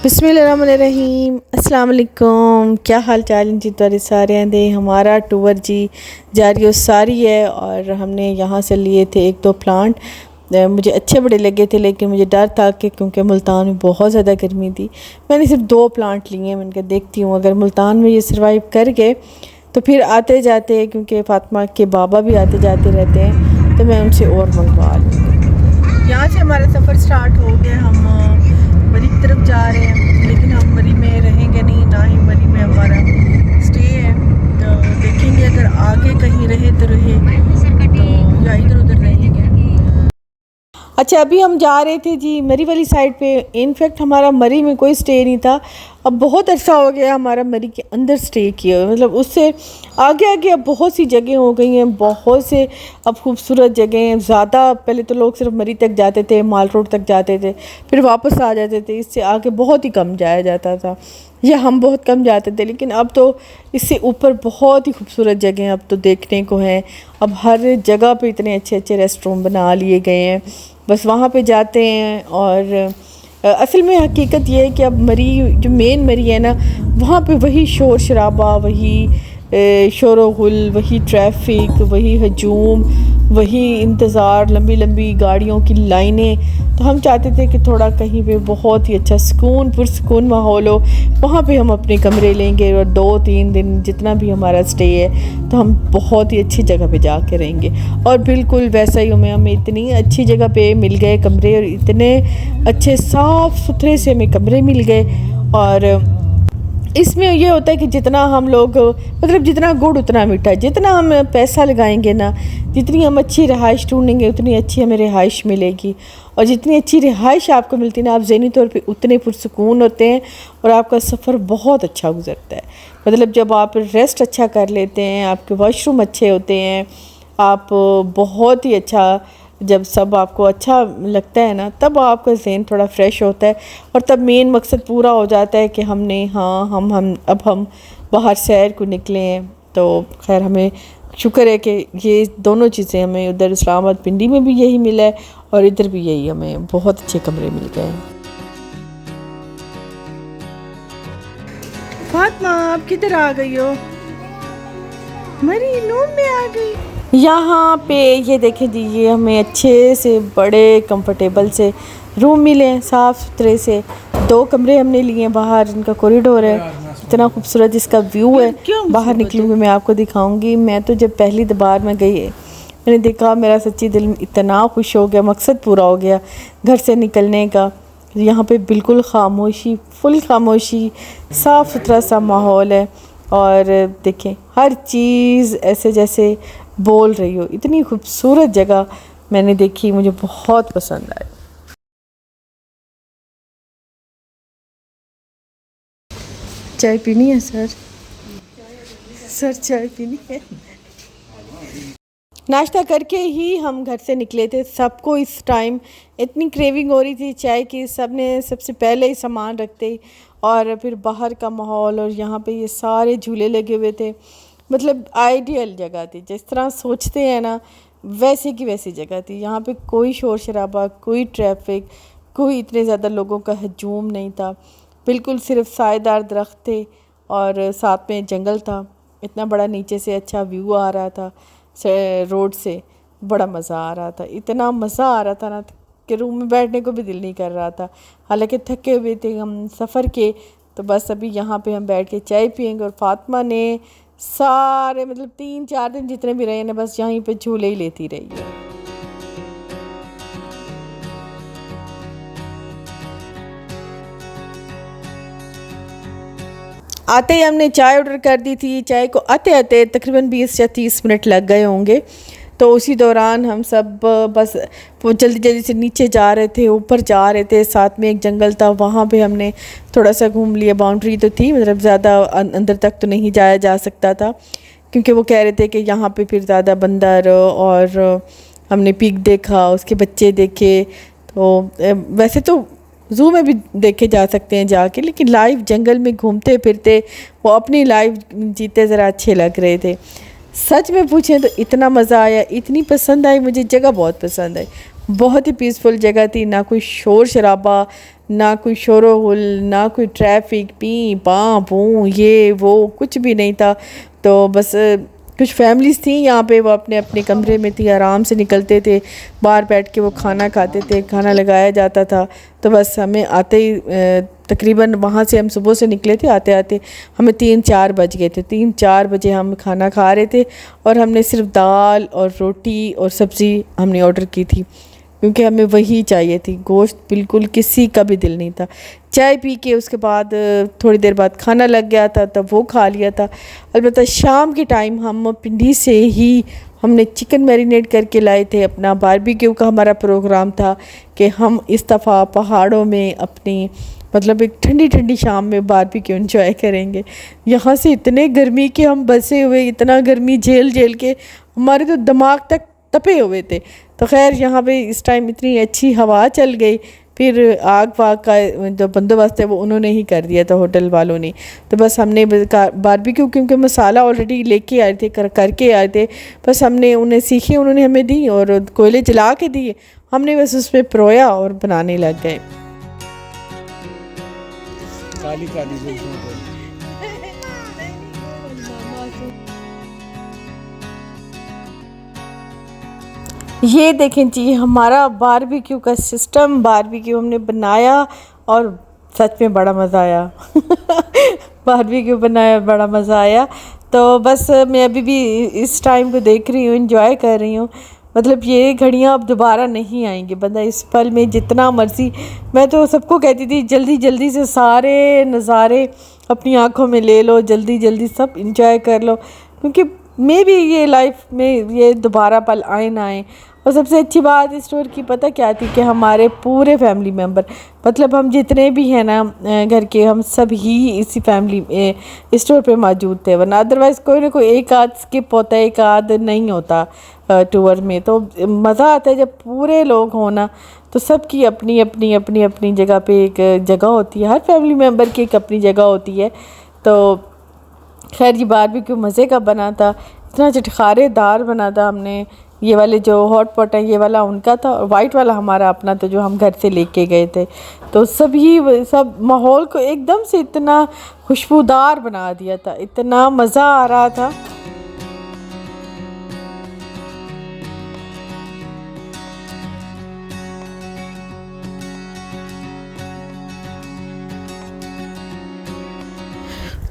बिस्मिल्लाहिर्रहमानिर्रहीम अस्सलाम वालेकुम। क्या हाल चाल जी तुहारे सारे दे। हमारा टूर जी जारी सारी है और हमने यहाँ से लिए थे एक दो प्लांट। मुझे अच्छे बड़े लगे थे, लेकिन मुझे डर था कि क्योंकि मुल्तान में बहुत ज़्यादा गर्मी थी। मैंने सिर्फ दो प्लांट लिए हैं। मैंने कहा देखती हूँ अगर मुल्तान में ये सर्वाइव कर गए तो फिर आते जाते, क्योंकि फातिमा के बाबा भी आते जाते रहते हैं, तो मैं उनसे और मंगवा लूँगी। यहाँ से हमारा सफ़र स्टार्ट हो गया। हम मरी की तरफ जा रहे हैं, लेकिन हम मरी में रहेंगे नहीं, ना ही मरी में हमारा स्टे है। तो देखेंगे अगर आगे कहीं रहे तो रहे, तो या इधर उधर रहेंगे। अच्छा, अभी हम जा रहे थे जी मरी वाली साइड पे। इनफैक्ट हमारा मरी में कोई स्टे नहीं था। अब बहुत अच्छा हो गया हमारा मरी के अंदर स्टे किया हुआ, मतलब उससे आगे आगे अब बहुत सी जगह हो गई हैं, बहुत से अब खूबसूरत जगह हैं। ज़्यादा पहले तो लोग सिर्फ मरी तक जाते थे, माल रोड तक जाते थे, फिर वापस आ जाते थे। इससे आगे बहुत ही कम जाया जाता था, या हम बहुत कम जाते थे। लेकिन अब तो इससे ऊपर बहुत ही खूबसूरत जगह अब तो देखने को हैं। अब हर जगह पे इतने अच्छे अच्छे रेस्टोरेंट बना लिए गए हैं, बस वहाँ पे जाते हैं। और असल में हकीकत ये है कि अब मरी जो मेन मरी है ना, वहाँ पे वही शोर शराबा, वही शोर व गुल, वही ट्रैफिक, वही हजूम, वही इंतज़ार, लंबी लंबी गाड़ियों की लाइनें। तो हम चाहते थे कि थोड़ा कहीं पे बहुत ही अच्छा सुकून पुरसुकून माहौल हो, वहाँ पे हम अपने कमरे लेंगे और 2-3 दिन जितना भी हमारा स्टे है तो हम बहुत ही अच्छी जगह पे जा के रहेंगे। और बिल्कुल वैसा ही हमें इतनी अच्छी जगह पे मिल गए कमरे, और इतने अच्छे साफ़ सुथरे से हमें कमरे मिल गए। और इसमें ये होता है कि जितना हम लोग, मतलब जितना गुड़ उतना मीठा, जितना हम पैसा लगाएंगे ना, जितनी हम अच्छी रिहाइश ढूंढेंगे उतनी अच्छी हमें रिहाइश मिलेगी। और जितनी अच्छी रिहाइश आपको मिलती है ना, आप ज़हनी तौर पे उतने पुरसुकून होते हैं और आपका सफ़र बहुत अच्छा गुजरता है। मतलब जब आप रेस्ट अच्छा कर लेते हैं, आपके वॉशरूम अच्छे होते हैं, आप बहुत ही अच्छा, जब सब आपको अच्छा लगता है ना, तब आपका ज़हन थोड़ा फ्रेश होता है। और तब मेन मकसद पूरा हो जाता है कि हमने हम बाहर सैर को निकले हैं। तो खैर हमें शुक्र है कि ये दोनों चीज़ें हमें उधर इस्लामाबाद पिंडी में भी यही मिला है, और इधर भी यही, हमें बहुत अच्छे कमरे मिल गए हैं। फातिमा आप किधर आ गई हो? मरी रूम में आ गई। यहाँ पे ये देखें जी, ये हमें अच्छे से बड़े कंफर्टेबल से रूम मिले हैं, साफ़ सुथरे से। 2 कमरे हमने लिए हैं। बाहर इनका कॉरिडोर है, इतना खूबसूरत इसका व्यू है। बाहर निकलूँगी मैं आपको दिखाऊंगी। मैं तो जब पहली बार मैं गई है, मैंने देखा, मेरा सच्ची दिल इतना खुश हो गया, मकसद पूरा हो गया घर से निकलने का। यहाँ पे बिल्कुल खामोशी, फुल खामोशी, साफ़ सुथरा सा माहौल है। और देखें हर चीज़ ऐसे जैसे बोल रही हो। इतनी खूबसूरत जगह मैंने देखी, मुझे बहुत पसंद आई। चाय पीनी है सर? सर चाय पीनी है। नाश्ता करके ही हम घर से निकले थे। सबको इस टाइम इतनी क्रेविंग हो रही थी चाय की, सब ने सबसे पहले ही सामान रखते ही। और फिर बाहर का माहौल, और यहाँ पे ये सारे झूले लगे हुए थे। मतलब आइडियल जगह थी, जिस तरह सोचते हैं ना वैसे की वैसी जगह थी। यहाँ पे कोई शोर शराबा, कोई ट्रैफिक, कोई इतने ज़्यादा लोगों का हजूम नहीं था। बिल्कुल सिर्फ साएदार दरख्त थे और साथ में जंगल था। इतना बड़ा नीचे से अच्छा व्यू आ रहा था रोड से, बड़ा मज़ा आ रहा था। इतना मज़ा आ रहा था ना कि रूम में बैठने को भी दिल नहीं कर रहा था। हालांकि थके हुए थे हम सफ़र के, तो बस अभी यहाँ पे हम बैठ के चाय पियेंगे। और फातिमा ने सारे, मतलब 3-4 दिन जितने भी रहे ना, बस यहीं पे झूले ही लेती रही है। आते ही हमने चाय ऑर्डर कर दी थी। चाय को आते आते तकरीबन 20 या 30 मिनट लग गए होंगे। तो उसी दौरान हम सब बस वो जल्दी जल्दी से नीचे जा रहे थे, ऊपर जा रहे थे। साथ में एक जंगल था, वहाँ पे हमने थोड़ा सा घूम लिया। बाउंड्री तो थी, मतलब ज़्यादा अंदर तक तो नहीं जाया जा सकता था, क्योंकि वो कह रहे थे कि यहाँ पे फिर ज़्यादा बंदर। और हमने पीक देखा, उसके बच्चे देखे। तो वैसे तो ज़ू में भी देखे जा सकते हैं जाके, लेकिन लाइव जंगल में घूमते फिरते वो अपनी लाइफ जीते ज़रा अच्छे लग रहे थे। सच में पूछें तो इतना मज़ा आया, इतनी पसंद आई मुझे, जगह बहुत पसंद आई। बहुत ही पीसफुल जगह थी, ना कोई शोर शराबा, ना कोई शोर गुल, ना कोई ट्रैफिक, पी पा पू ये वो कुछ भी नहीं था। तो बस कुछ फैमिलीज़ थी यहाँ पे, वो अपने अपने कमरे में थी, आराम से निकलते थे, बाहर बैठ के वो खाना खाते थे, खाना लगाया जाता था। तो बस हमें आते ही तकरीबन वहाँ से हम सुबह से निकले थे, आते आते हमें 3-4 बज गए थे। 3-4 बजे हम खाना खा रहे थे और हमने सिर्फ दाल और रोटी और सब्ज़ी हमने ऑर्डर की थी, क्योंकि हमें वही चाहिए थी। गोश्त बिल्कुल किसी का भी दिल नहीं था। चाय पी के उसके बाद थोड़ी देर बाद खाना लग गया था, तब वो खा लिया था। अलबत्ता शाम के टाइम हम पिंडी से ही हमने चिकन मैरिनेट करके लाए थे। अपना बारबेक्यू का हमारा प्रोग्राम था कि हम इस दफ़ा पहाड़ों में अपनी मतलब एक ठंडी ठंडी शाम में बारबेक्यू एंजॉय करेंगे। यहाँ से इतने गर्मी के हम बसे हुए, इतना गर्मी झेल झेल के हमारे तो दिमाग तक तपे हुए थे। तो खैर यहाँ पे इस टाइम इतनी अच्छी हवा चल गई, फिर आग वाग का जो बंदोबस्त है वो उन्होंने ही कर दिया था, होटल वालों ने। तो बस हमने बारबेक्यू क्योंकि मसाला ऑलरेडी लेके आए थे, करके आए थे, बस हमने उन्हें सीखे, उन्होंने हमें दी और कोयले जला के दिए, हमने बस उसमें परोया और बनाने लग गए। काली काली ये देखें जी हमारा बारबेक्यू का सिस्टम, बारबेक्यू हमने बनाया और सच में बड़ा मज़ा आया। बारबेक्यू बनाया, बड़ा मज़ा आया। तो बस मैं अभी भी इस टाइम को देख रही हूँ, एंजॉय कर रही हूँ। मतलब ये घड़ियाँ अब दोबारा नहीं आएंगी। बंदा इस पल में जितना मर्ज़ी, मैं तो सबको कहती थी जल्दी जल्दी से सारे नज़ारे अपनी आँखों में ले लो, जल्दी जल्दी सब इंजॉय कर लो, क्योंकि मे भी ये लाइफ में ये दोबारा पल आए ना आए। और सबसे अच्छी बात इस स्टोर की पता क्या थी कि हमारे पूरे फैमिली मेम्बर, मतलब हम जितने भी हैं ना घर के, हम सब ही इसी फैमिली स्टोर पे मौजूद थे। वरना अदरवाइज़ कोई ना कोई एक आध स्किप होता है, एक आध नहीं होता टूर में। तो मज़ा आता है जब पूरे लोग हो ना, तो सबकी अपनी अपनी अपनी अपनी जगह पे एक जगह होती है, हर फैमिली मेम्बर की एक अपनी जगह होती है। तो खैर ये बारबेक्यू मज़े का बना था, इतना चटखारेदार बना था। हमने ये वाले जो हॉट पॉट है, ये वाला उनका था और वाइट वाला हमारा अपना था जो हम घर से लेके गए थे। तो सब माहौल को एकदम से इतना खुशबूदार बना दिया था, इतना मज़ा आ रहा था।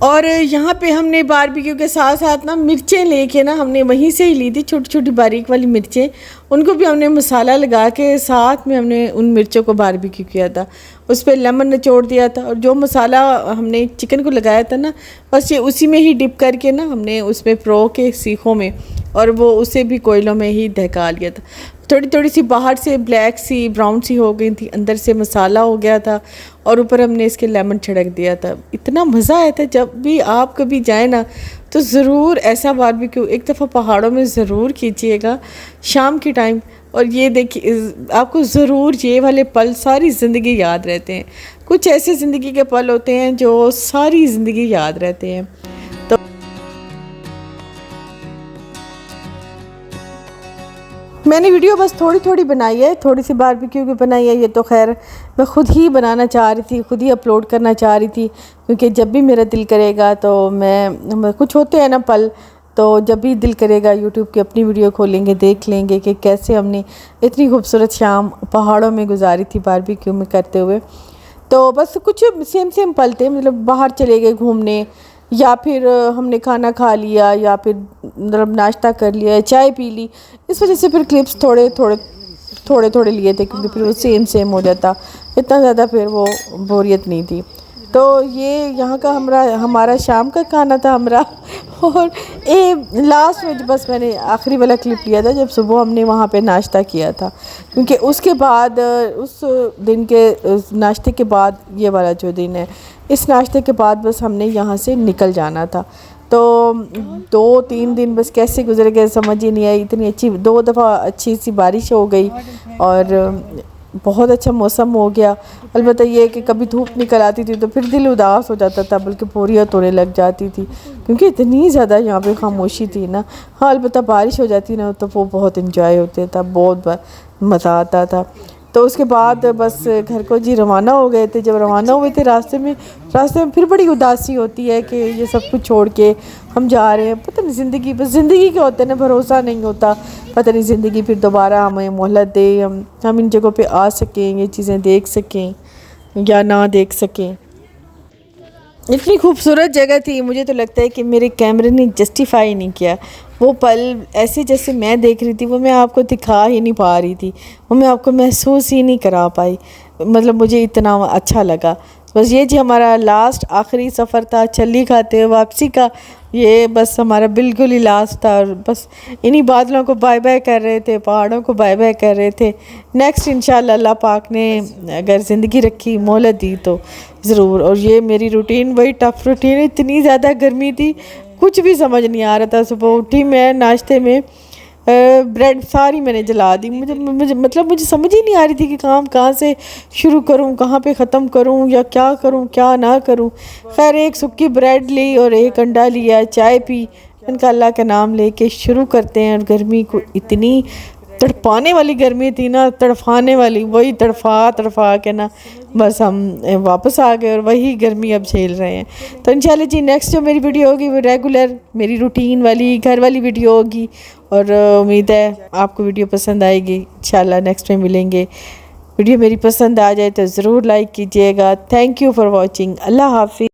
और यहाँ पे हमने बारबेक्यू के साथ साथ ना मिर्चें लेके ना हमने वहीं से ही ली थी, छोटी छोटी बारीक वाली मिर्चें, उनको भी हमने मसाला लगा के साथ में हमने उन मिर्चों को बारबेक्यू किया था। उस पर लेमन निचोड़ दिया था और जो मसाला हमने चिकन को लगाया था ना, बस ये उसी में ही डिप करके ना हमने उसमें प्रो के सीखों में, और वो उसे भी कोयलों में ही दहका लिया था। थोड़ी थोड़ी सी बाहर से ब्लैक सी ब्राउन सी हो गई थी, अंदर से मसाला हो गया था, और ऊपर हमने इसके लेमन छिड़क दिया था। इतना मज़ा आया था। जब भी आप कभी जाए ना तो ज़रूर ऐसा बारबेक्यू एक दफ़ा पहाड़ों में ज़रूर कीजिएगा शाम के टाइम। और ये देखिए आपको ज़रूर ये वाले पल सारी ज़िंदगी याद रहते हैं। कुछ ऐसे ज़िंदगी के पल होते हैं जो सारी ज़िंदगी याद रहते हैं। तो मैंने वीडियो बस थोड़ी थोड़ी बनाई है, थोड़ी सी बारबेक्यू की बनाई है। ये तो खैर मैं ख़ुद ही बनाना चाह रही थी, ख़ुद ही अपलोड करना चाह रही थी, क्योंकि जब भी मेरा दिल करेगा तो मैं कुछ होते हैं ना पल, तो जब भी दिल करेगा यूट्यूब की अपनी वीडियो खोलेंगे, देख लेंगे कि कैसे हमने इतनी खूबसूरत शाम पहाड़ों में गुजारी थी बारबेक्यू में करते हुए। तो बस कुछ सेम पल थे, मतलब बाहर चले गए घूमने, या फिर हमने खाना खा लिया, या फिर मतलब नाश्ता कर लिया, चाय पी ली। इस वजह से फिर क्लिप्स थोड़े थोड़े लिए थे, क्योंकि फिर वो सेम हो जाता, इतना ज़्यादा फिर वो बोरियत नहीं थी। तो ये यहाँ का हमारा शाम का खाना था हमारा। और लास्ट में बस मैंने आखिरी वाला क्लिप लिया था जब सुबह हमने वहाँ पे नाश्ता किया था, क्योंकि उसके बाद उस दिन के नाश्ते के बाद ये वाला जो दिन है, इस नाश्ते के बाद बस हमने यहाँ से निकल जाना था। तो 2-3 दिन बस कैसे गुजर गए समझ ही नहीं आई। इतनी अच्छी 2 दफ़ा अच्छी सी बारिश हो गई, और बहुत अच्छा मौसम हो गया। अलबत्ता ये है कि कभी धूप निकल आती थी तो फिर दिल उदास हो जाता था, बल्कि बोरियत होने लग जाती थी, क्योंकि इतनी ज़्यादा यहाँ पे खामोशी थी ना। हाँ, अलबत्ता बारिश हो जाती ना तो वो बहुत इंजॉय होता था, बहुत मज़ा आता था। तो उसके बाद बस घर को जी रवाना हो गए थे। जब रवाना हुए थे रास्ते में फिर बड़ी उदासी होती है कि ये सब कुछ छोड़ के हम जा रहे हैं। पता नहीं ज़िंदगी, बस ज़िंदगी का होता है ना, भरोसा नहीं होता। पता नहीं ज़िंदगी फिर दोबारा हमें मोहलत दे, हम इन जगहों पे आ सकें, ये चीज़ें देख सकें या ना देख सकें। इतनी खूबसूरत जगह थी, मुझे तो लगता है कि मेरे कैमरे ने जस्टिफाई नहीं किया वो पल। ऐसे जैसे मैं देख रही थी वो मैं आपको दिखा ही नहीं पा रही थी, वो मैं आपको महसूस ही नहीं करा पाई। मतलब मुझे इतना अच्छा लगा। बस ये जी हमारा लास्ट आखिरी सफ़र था छली खाते हुए वापसी का। ये बस हमारा बिल्कुल ही लास्ट था, और बस इन्हीं बादलों को बाय बाय कर रहे थे, पहाड़ों को बाय बाय कर रहे थे। नेक्स्ट इंशाल्लाह अल्लाह पाक ने अगर ज़िंदगी रखी, मोहलत दी तो ज़रूर। और ये मेरी रूटीन वही टफ़ रूटीन, इतनी ज़्यादा गर्मी थी, कुछ भी समझ नहीं आ रहा था। सुबह उठी मैं, नाश्ते में ब्रेड सारी मैंने जला दी। मुझे समझ ही नहीं आ रही थी कि काम कहाँ से शुरू करूँ, कहाँ पे ख़त्म करूँ, या क्या करूँ क्या ना करूँ। खैर एक सूखी ब्रेड ली और एक अंडा लिया, चाय पी। इनका अल्लाह का नाम लेके शुरू करते हैं। और गर्मी को, इतनी तड़पाने वाली गर्मी थी ना, तड़फाने वाली, वही तड़फा के ना बस हम वापस आ गए और वही गर्मी अब झेल रहे हैं। तो इंशाल्लाह जी नेक्स्ट जो मेरी वीडियो होगी वो रेगुलर मेरी रूटीन वाली घर वाली वीडियो होगी। और उम्मीद है आपको वीडियो पसंद आएगी। इंशाल्लाह नेक्स्ट में मिलेंगे। वीडियो मेरी पसंद आ जाए तो ज़रूर लाइक कीजिएगा। Thank you for watching. अल्लाह हाफिज़।